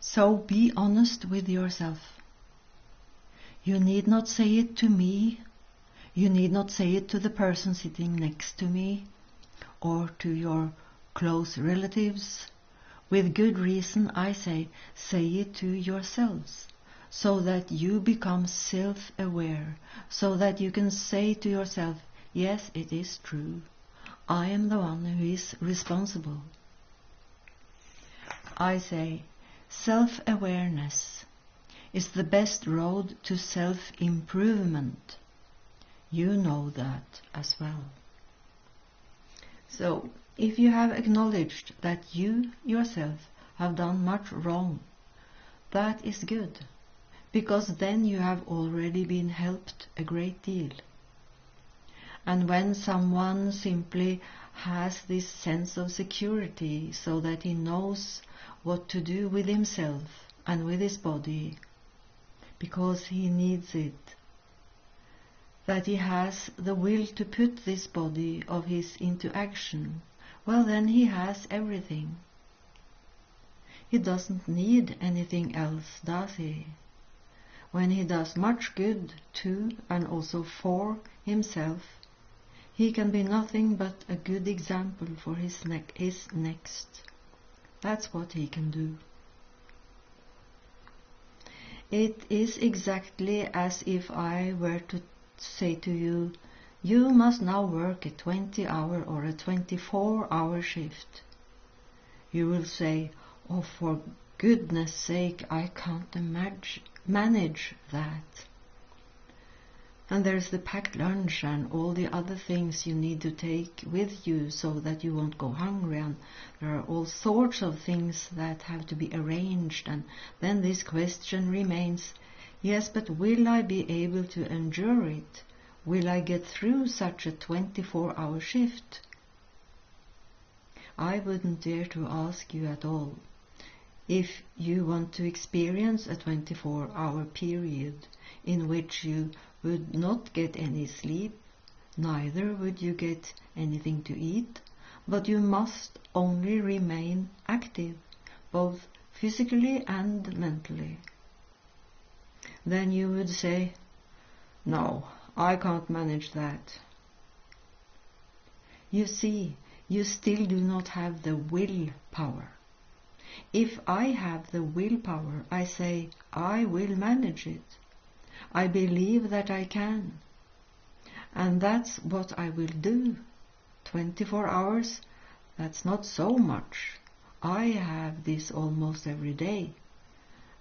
So be honest with yourself. You need not say it to me. You need not say it to the person sitting next to me or to your close relatives. With good reason, I say it to yourselves, so that you become self-aware, so that you can say to yourself, yes, it is true. I am the one who is responsible. I say, self-awareness is the best road to self-improvement. You know that as well. So, if you have acknowledged that you yourself have done much wrong, that is good, because then you have already been helped a great deal. And when someone simply has this sense of security so that he knows what to do with himself and with his body, because he needs it, that he has the will to put this body of his into action, well, then he has everything. He doesn't need anything else, does he? When he does much good to and also for himself, he can be nothing but a good example for his next. That's what he can do. It is exactly as if I were to say to you, you must now work a 20-hour or a 24-hour shift. You will say, oh, for goodness sake, I can't manage that. And there's the packed lunch and all the other things you need to take with you so that you won't go hungry, and there are all sorts of things that have to be arranged, and then this question remains, yes, but will I be able to endure it? Will I get through such a 24-hour shift? I wouldn't dare to ask you at all. If you want to experience a 24-hour period in which you would not get any sleep, neither would you get anything to eat, but you must only remain active, both physically and mentally, then you would say, no, I can't manage that. You see, you still do not have the willpower. If I have the willpower, I say, I will manage it. I believe that I can. And that's what I will do. 24 hours, that's not so much. I have this almost every day,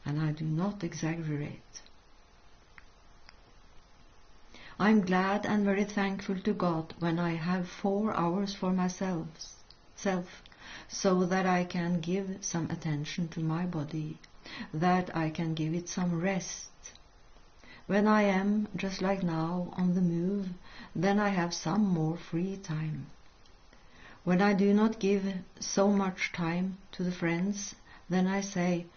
and I do not exaggerate. I'm glad and very thankful to God when I have 4 hours for myself, so that I can give some attention to my body, that I can give it some rest. When I am, just like now, on the move, then I have some more free time. When I do not give so much time to the friends, then I say,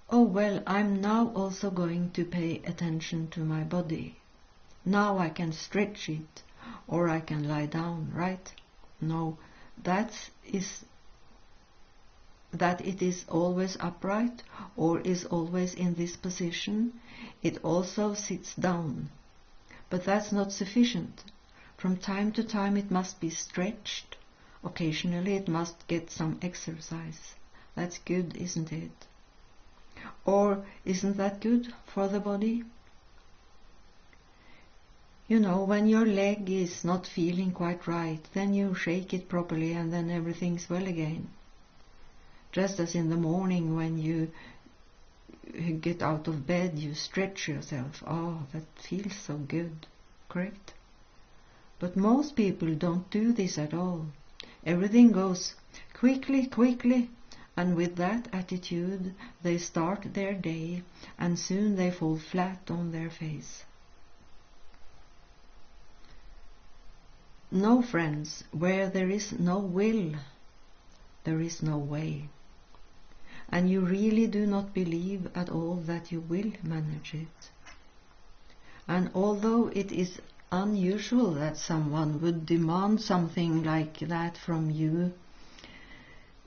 oh well, I'm now also going to pay attention to my body. Now I can stretch it, or I can lie down, right? No, that it is always upright, or is always in this position. It also sits down. But that's not sufficient. From time to time it must be stretched. Occasionally it must get some exercise. That's good, isn't it? Or isn't that good for the body? You know, when your leg is not feeling quite right, then you shake it properly and then everything's well again. Just as in the morning when you get out of bed, you stretch yourself. Oh, that feels so good, correct? But most people don't do this at all. Everything goes quickly, quickly, and with that attitude they start their day, and soon they fall flat on their face. No, friends, where there is no will, there is no way. And you really do not believe at all that you will manage it. And although it is unusual that someone would demand something like that from you,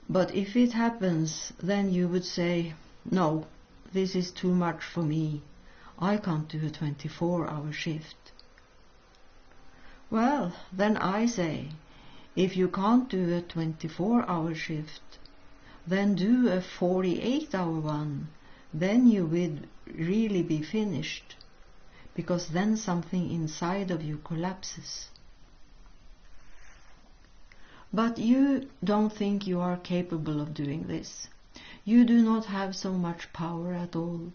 but if it happens, then you would say, No, this is too much for me. I can't do a 24-hour shift. Well, then I say, if you can't do a 24-hour shift, then do a 48-hour one. Then you will really be finished, because then something inside of you collapses. But you don't think you are capable of doing this. You do not have so much power at all,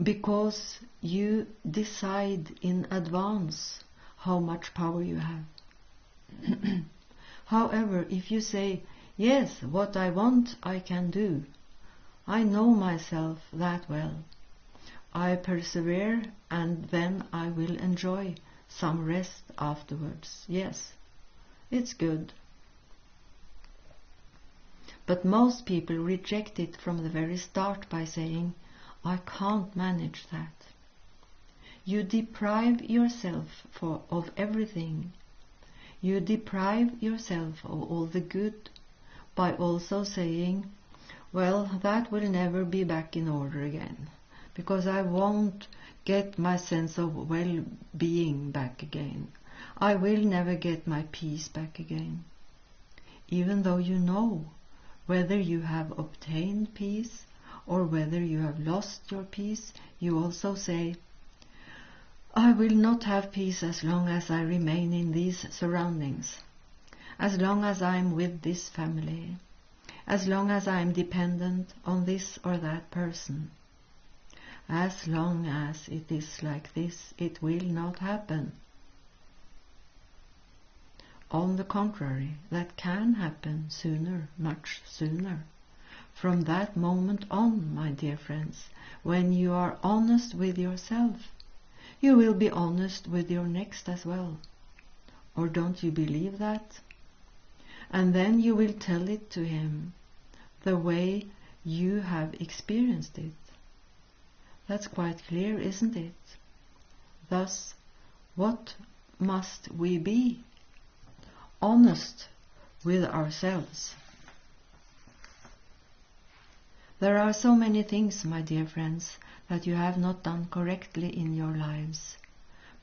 because you decide in advance how much power you have. However, if you say, yes, what I want I can do, I know myself that well, I persevere, and then I will enjoy some rest afterwards. Yes, it's good. But most people reject it from the very start by saying, I can't manage that. You deprive yourself of everything. You deprive yourself of all the good by also saying, well, that will never be back in order again, because I won't get my sense of well-being back again. I will never get my peace back again. Even though you know whether you have obtained peace or whether you have lost your peace, you also say, I will not have peace as long as I remain in these surroundings, as long as I am with this family, as long as I am dependent on this or that person. As long as it is like this, it will not happen. On the contrary, that can happen sooner, much sooner. From that moment on, my dear friends, when you are honest with yourself, you will be honest with your next as well. Or don't you believe that? And then you will tell it to him the way you have experienced it. That's quite clear, isn't it? Thus, what must we be? Honest with ourselves. There are so many things, my dear friends, that you have not done correctly in your lives.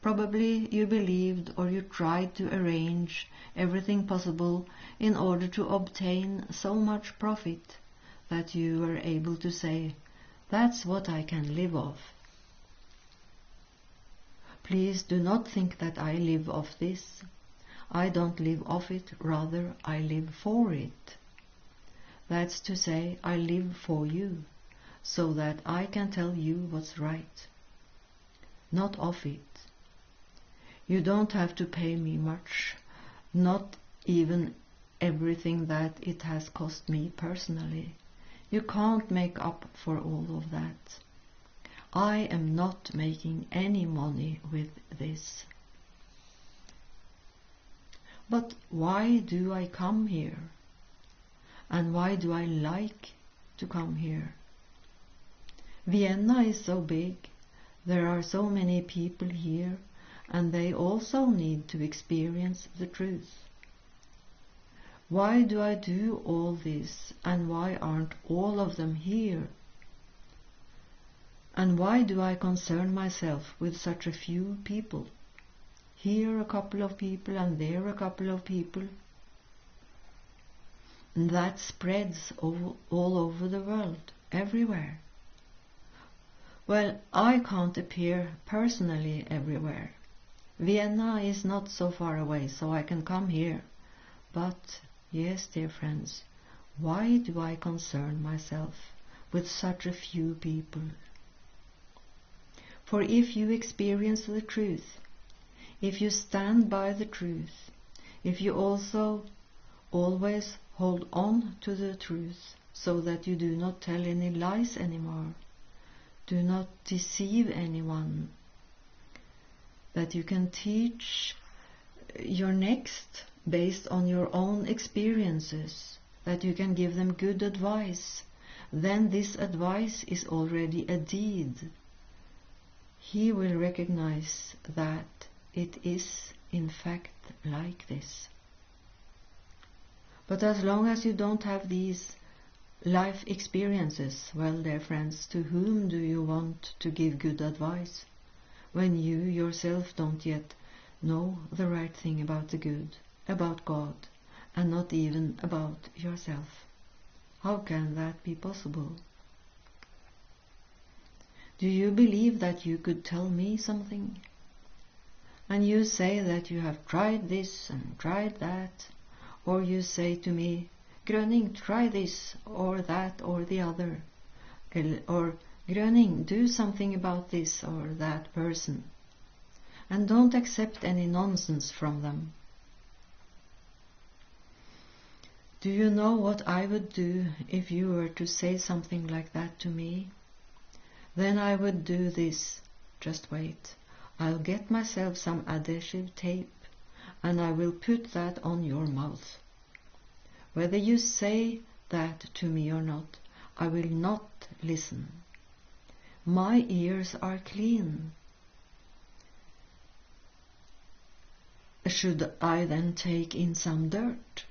Probably you believed or you tried to arrange everything possible in order to obtain so much profit that you were able to say, that's what I can live off. Please do not think that I live off this. I don't live off it, rather I live for it. That's to say, I live for you, so that I can tell you what's right, not of it. You don't have to pay me much, not even everything that it has cost me personally. You can't make up for all of that. I am not making any money with this. But why do I come here? And why do I like to come here? Vienna is so big, there are so many people here, and they also need to experience the truth. Why do I do all this, and why aren't all of them here? And why do I concern myself with such a few people? Here a couple of people, and there a couple of people. And that spreads all over the world, everywhere. Well, I can't appear personally everywhere. Vienna is not so far away, so I can come here. But, yes, dear friends, why do I concern myself with such a few people? For if you experience the truth, if you stand by the truth, if you also always hold on to the truth, so that you do not tell any lies anymore, do not deceive anyone, that you can teach your next based on your own experiences, that you can give them good advice, then this advice is already a deed. He will recognize that it is in fact like this. But as long as you don't have these life experiences. Well, dear friends, to whom do you want to give good advice when you yourself don't yet know the right thing about the good, about God, and not even about yourself? How can that be possible? Do you believe that you could tell me something? And you say that you have tried this and tried that, or you say to me, Gröning, try this or that or the other, or Gröning, do something about this or that person, and don't accept any nonsense from them. Do you know what I would do if you were to say something like that to me? Then I would do this. Just wait. I'll get myself some adhesive tape, and I will put that on your mouth. Whether you say that to me or not, I will not listen. My ears are clean. Should I then take in some dirt?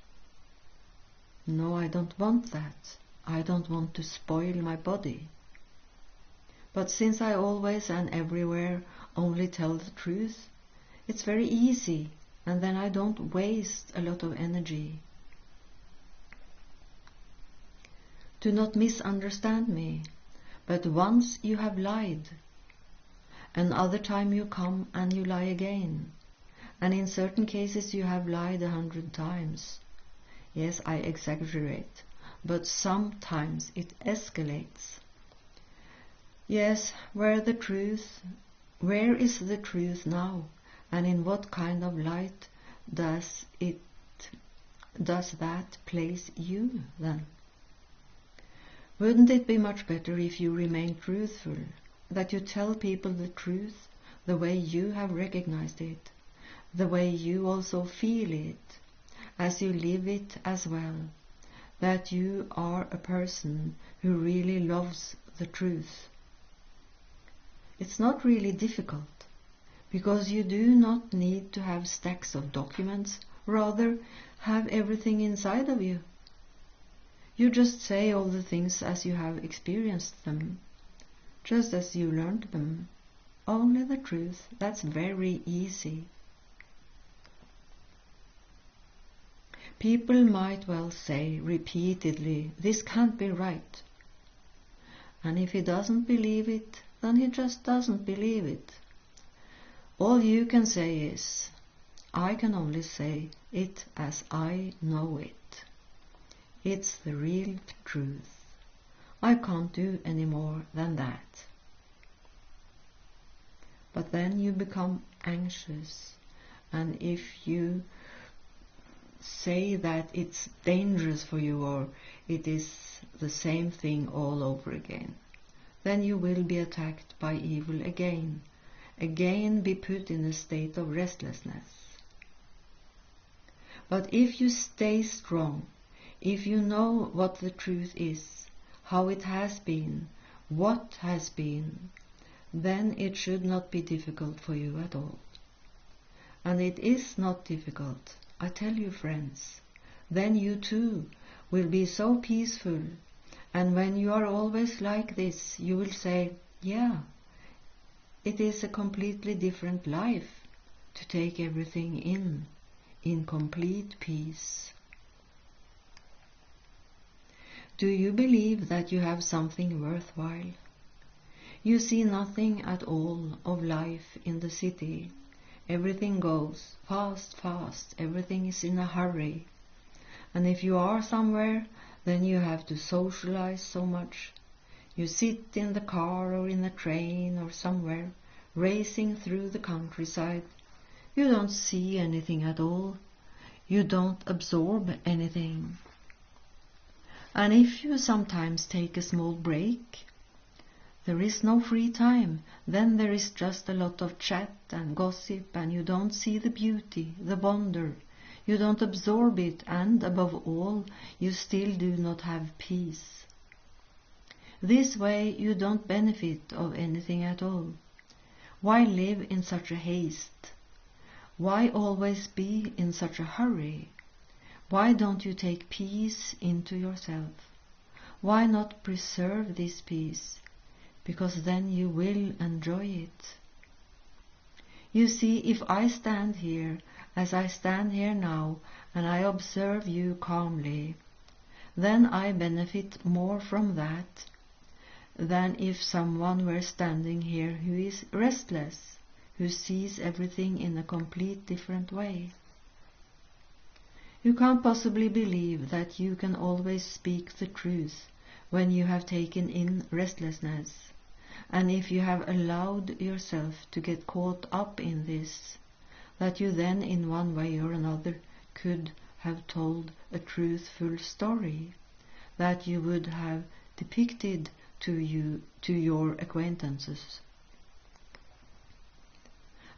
No, I don't want that. I don't want to spoil my body. But since I always and everywhere only tell the truth, it's very easy, and then I don't waste a lot of energy. Do not misunderstand me, but once you have lied, another time you come and you lie again, and in certain cases you have lied 100 times. Yes, I exaggerate, but sometimes it escalates. Yes, where is the truth now, and in what kind of light does that place you then? Wouldn't it be much better if you remain truthful, that you tell people the truth the way you have recognized it, the way you also feel it, as you live it as well, that you are a person who really loves the truth? It's not really difficult, because you do not need to have stacks of documents, rather have everything inside of you. You just say all the things as you have experienced them, just as you learned them. Only the truth. That's very easy. People might well say repeatedly, this can't be right. And if he doesn't believe it, then he just doesn't believe it. All you can say is, I can only say it as I know it. It's the real truth. I can't do any more than that. But then you become anxious, and if you say that it's dangerous for you, or it is the same thing all over again, then you will be attacked by evil again be put in a state of restlessness. But if you stay strong, if you know what the truth is, how it has been, what has been, then it should not be difficult for you at all. And it is not difficult, I tell you, friends. Then you too will be so peaceful, and when you are always like this, you will say, yeah, it is a completely different life to take everything in complete peace. Do you believe that you have something worthwhile? You see nothing at all of life in the city. Everything goes fast, everything is in a hurry. And if you are somewhere, then you have to socialize so much. You sit in the car or in a train or somewhere, racing through the countryside. You don't see anything at all. You don't absorb anything. And if you sometimes take a small break, there is no free time. Then there is just a lot of chat and gossip, and you don't see the beauty, the wonder. You don't absorb it, and above all, you still do not have peace. This way you don't benefit of anything at all. Why live in such a haste? Why always be in such a hurry? Why don't you take peace into yourself? Why not preserve this peace? Because then you will enjoy it. You see, if I stand here as I stand here now, and I observe you calmly, then I benefit more from that than if someone were standing here who is restless, who sees everything in a complete different way. You can't possibly believe that you can always speak the truth when you have taken in restlessness, and if you have allowed yourself to get caught up in this, that you then in one way or another could have told a truthful story, that you would have depicted to your acquaintances.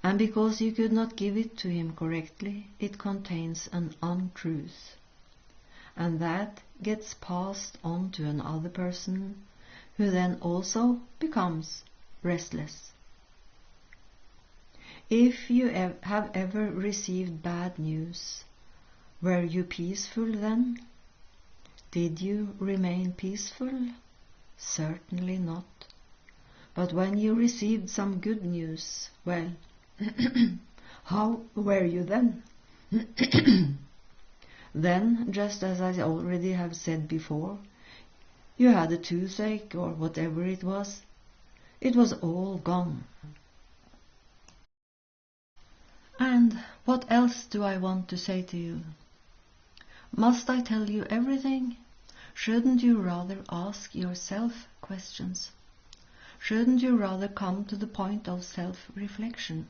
And because you could not give it to him correctly, it contains an untruth, and that gets passed on to another person, who then also becomes restless. If you have ever received bad news, were you peaceful then? Did you remain peaceful? Certainly not. But when you received some good news, well, how were you then? Then, just as I already have said before, you had a toothache or whatever it was all gone. And what else do I want to say to you? Must I tell you everything? Shouldn't you rather ask yourself questions? Shouldn't you rather come to the point of self-reflection?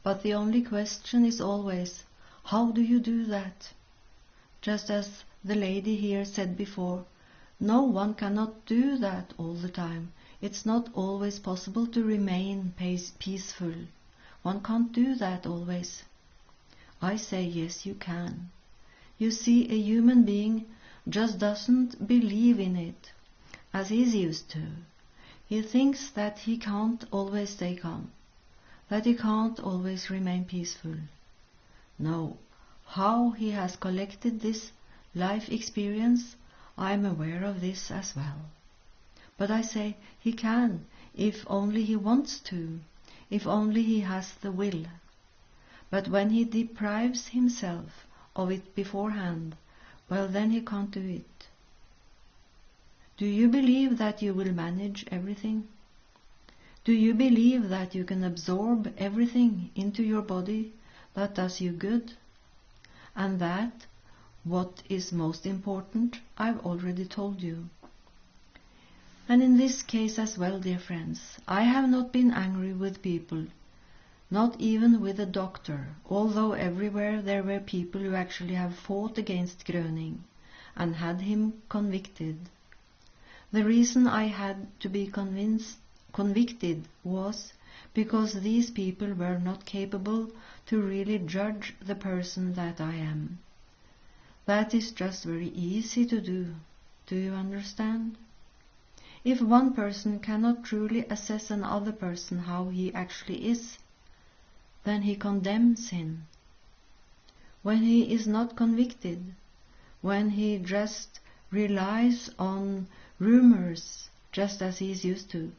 But the only question is always, how do you do that? Just as the lady here said before, no one cannot do that all the time. It's not always possible to remain peaceful. One can't do that always. I say yes, you can. You see, a human being just doesn't believe in it, as he's used to. He thinks that he can't always stay calm, that he can't always remain peaceful. No, how he has collected this life experience, I am aware of this as well. But I say he can, if only he wants to, if only he has the will. But when he deprives himself of it beforehand, well, then he can't do it. Do you believe that you will manage everything? Do you believe that you can absorb everything into your body that does you good? And that, what is most important, I've already told you. And in this case as well, dear friends, I have not been angry with people, not even with a doctor, although everywhere there were people who actually have fought against Gröning and had him convicted. The reason I had to be convicted was because these people were not capable to really judge the person that I am. That is just very easy to do. Do you understand? If one person cannot truly assess another person how he actually is, then he condemns him. When he is not convicted, when he just relies on rumors, just as he is used to,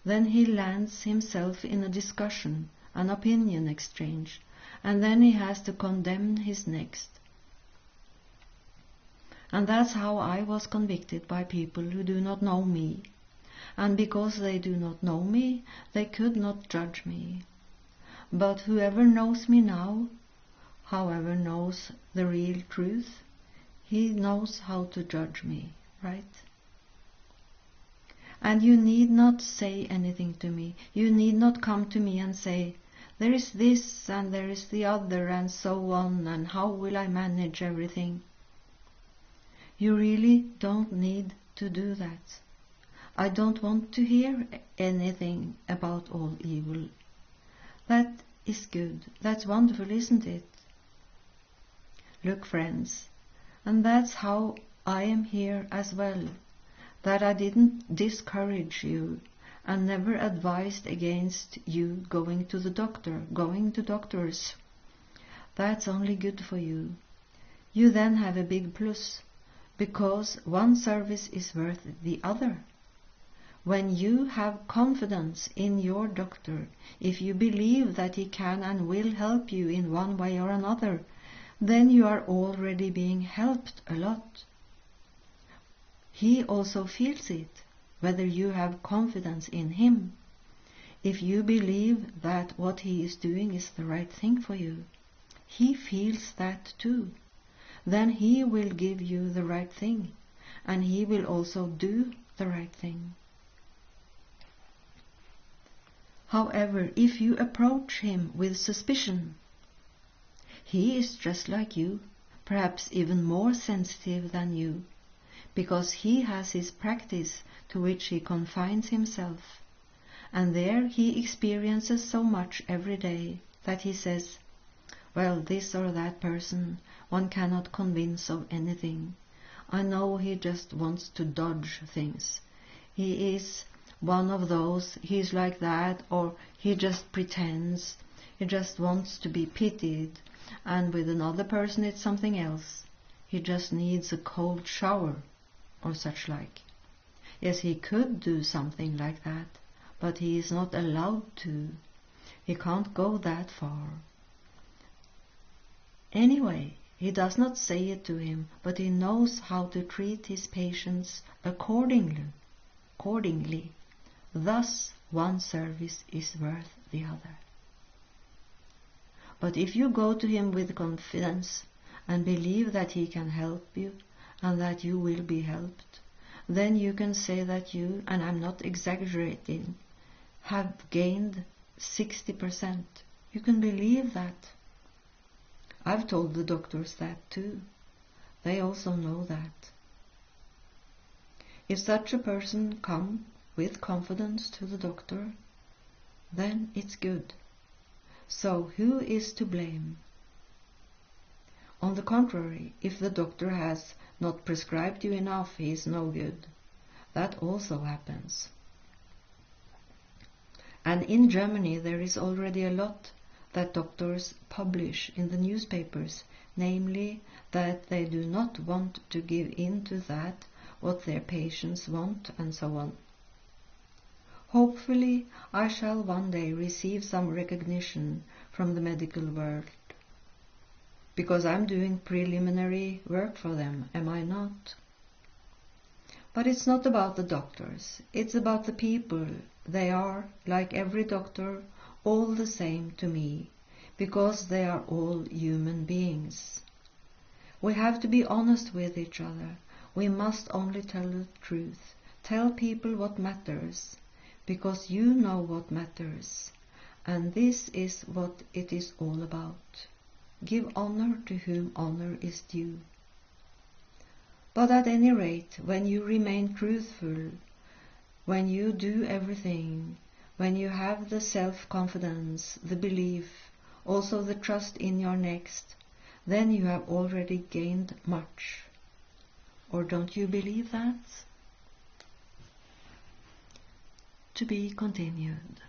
then he lands himself in a discussion, an opinion exchange, and then he has to condemn his next. And that's how I was convicted by people who do not know me. And because they do not know me, they could not judge me. But whoever knows me now, however knows the real truth, he knows how to judge me, right? And you need not say anything to me. You need not come to me and say, there is this and there is the other and so on, and how will I manage everything? You really don't need to do that. I don't want to hear anything about all evil. That is good. That's wonderful, isn't it? Look, friends, and that's how I am here as well, that I didn't discourage you and never advised against you going to the doctor, going to doctors. That's only good for you. You then have a big plus. because one service is worth the other. When you have confidence in your doctor, if you believe that he can and will help you in one way or another, then you are already being helped a lot. He also feels it, whether you have confidence in him. If you believe that what he is doing is the right thing for you, he feels that too. Then he will give you the right thing, and he will also do the right thing. However, if you approach him with suspicion, he is just like you, perhaps even more sensitive than you, because he has his practice to which he confines himself, and there he experiences so much every day that he says, well, this or that person one cannot convince of anything. I know he just wants to dodge things. He is one of those, he's like that, or he just pretends, he just wants to be pitied, and with another person it's something else. He just needs a cold shower, or such like. Yes, he could do something like that, but he is not allowed to. He can't go that far. Anyway, he does not say it to him, but he knows how to treat his patients accordingly. Thus, one service is worth the other. But if you go to him with confidence and believe that he can help you and that you will be helped, then you can say that you, and I'm not exaggerating, have gained 60%. You can believe that. I've told the doctors that too. They also know that. If such a person comes with confidence to the doctor, then it's good. So who is to blame? On the contrary, if the doctor has not prescribed you enough, he is no good. That also happens. And in Germany there is already a lot that doctors publish in the newspapers, namely that they do not want to give in to that what their patients want, and so on. Hopefully I shall one day receive some recognition from the medical world, because I'm doing preliminary work for them, am I not? But it's not about the doctors, it's about the people. They are, like every doctor, all the same to me, because they are all human beings. We have to be honest with each other. We must only tell the truth. Tell people what matters, because you know what matters, and this is what it is all about. Give honor to whom honor is due. But at any rate, when you remain truthful, when you do everything, when you have the self-confidence, the belief, also the trust in your next, then you have already gained much. Or don't you believe that? To be continued.